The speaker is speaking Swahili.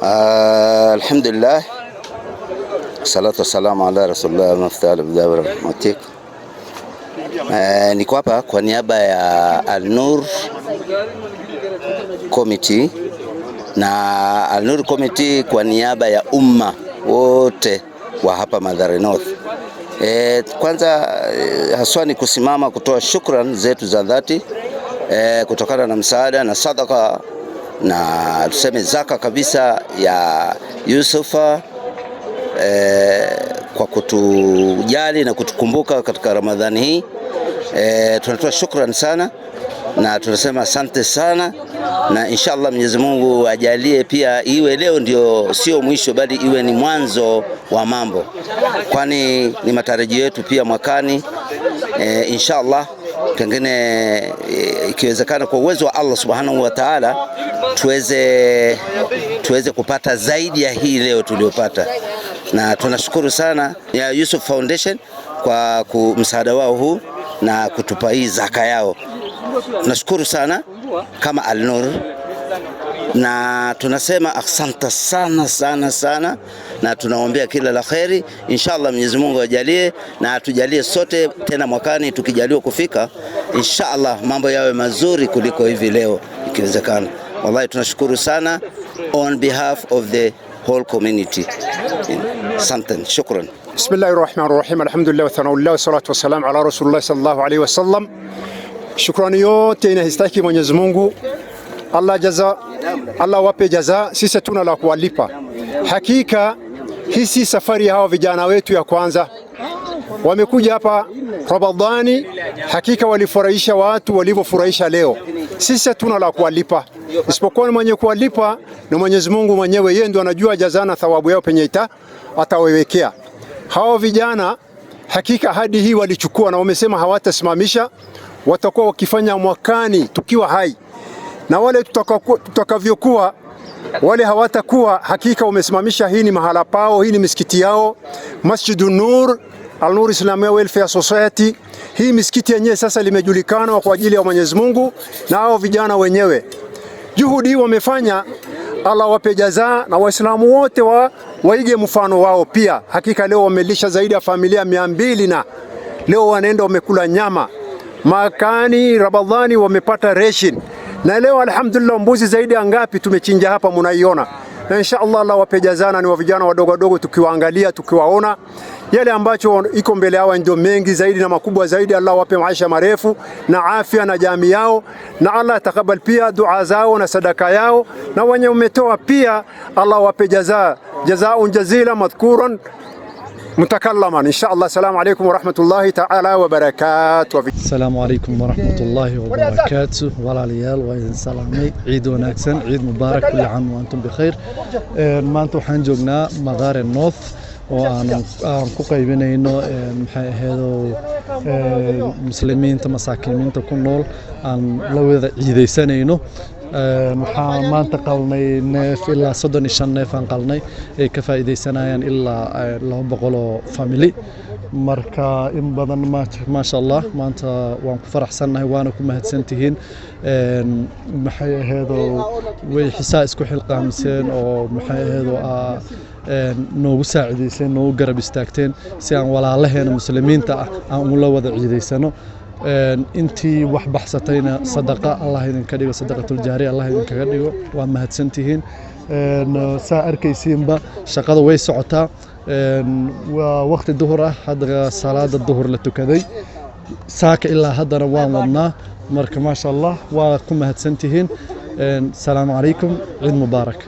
Alhamdulillah, salatu wassalamu ala rasulillah maftal bidawra matik. Niko hapa kwa niaba ya Al-Nur Committee na Al-Nur Committee kwa niaba ya umma wote wa hapa Mathare North. Kwanza haswa ni kusimama kutoa shukrani zetu za dhati kutokana na msaada na sadaka na tuseme zaka kabisa ya Yusufa kwa kutujali na kutukumbuka katika Ramadhani hii. Tunatoa shukrani sana na tunasema asante sana, na inshallah Mwenyezi Mungu ajalie pia iwe leo ndio sio mwisho, bali iwe ni mwanzo wa mambo, kwani ni matarajio yetu pia mwakani inshallah pengine ikiwezekana kwa uwezo wa Allah subhanahu wa ta'ala tuweze kupata zaidi ya hii leo tuliyopata. Na tunashukuru sana ya Yusuf Foundation kwa msaada wao huu na kutupa hii zaka yao. Tunashukuru sana kama Al-Nur na tunasema asante sana sana sana, na tunaombea kila la kheri. Inshallah Mwenyezi Mungu ajalie na atujalie sote tena mwakani tukijaliwa kufika, inshallah mambo yawe mazuri kuliko hivi leo ikiwezekana. Wallahi tunashukuru sana on behalf of the whole community. Asante, shukran. Bismillahirrahmanirrahim. Alhamdulillah wa thanawillah wa salatu wassalamu ala rasulillah sallallahu alayhi wasallam. Shukrani yote inastahili Mwenyezi Mungu. Allah wape jaza, sisi tuna la kuwalipa. Hakika hisi safari hawa vijana wetu ya kwanza wamekuja hapa Ramadhani, hakika walifurahisha watu walivyofurahisha leo. Sisi tuna la kuwalipa, isipokuwa mwenye kuwalipa na Mwenyezi Mungu mwenyewe, yeye ndiye anajua jaza na thawabu yao penye atawewekea. Hawa vijana hakika hadi hii walichukua na wamesema hawatasimamisha, watakuwa wakifanya mwakani tukiwa hai, na wale tutakavyokuwa wale hawatakuwa, hakika wamesimamisha. Hii ni mahala pao, hii ni misikiti yao, Masjidun Nur, Al-Nur Islamic Welfare Society. Hii misikiti yenyewe sasa limejulikana kwa ajili ya Mwenyezi Mungu, na hao vijana wenyewe juhudi wamefanya. Allah wape jaza, na Waislamu wote waige mfano wao pia. Hakika leo wamelisha zaidi ya familia 200 na leo wanaenda wamekula nyama. Makani Ramadhani wamepata ration, na leo alhamdulillah mbuzi zaidi ya ngapi tumechinja hapa mnaiona. Na inshallah Allah wape jazana, ni wa vijana wadogo wadogo tukiwaangalia tukiwaona yale ambacho iko mbele yao ndio mengi zaidi na makubwa zaidi. Allah wape maisha marefu na afya na jamii yao, na Allah atakabali pia dua zao na sadaka yao, na wenye umetoa pia Allah wape jazaa'un jazila madhkuran mutakallaman inshallah. Assalamu alaykum wa rahmatullahi ta'ala wa barakatuh. Assalamu alaykum wa rahmatullahi wa barakatuh. Walaalayaal waa idin salaamay, ciid wanaagsan, ciid mubaarak, kulli caam wa antum bikhair. Maanta waxaan joognaa Mathare North oo aan ku qaybinayno maxay ahayd muslimiinta masaakiinta ku nool aan la wada ciideysanayno. waxaan maanta qalnay neef ilaa 35 neef aan qalnay ay ka faa'iideysanayaan ilaa 200 oo family. marka in badan ma sha Allah maanta waan ku faraxsanahay, waana ku mahadsantihiin. maxay ahayd way xisaa isku xilqaamseen oo maxay ahayd noogu saacideyseen, noogu garab istaagteen si aan walaalaheena muslimiinta aan ula wada ciideysano. intii wax baxsatayna sadaqa Allah idinka dhigo, sadaqatul jaariya Allah idinka dhigo. waa mahadsantihiin. saa arkaysiinba shaqada way socotaa. waa waqti duhur ah, hadda salaada duhur la tukaday, saaka ilaa haddana waan wadnaa. marka ma sha Allah waa ku mahadsantihiin. salaamu alaykum, ciid mubaarak.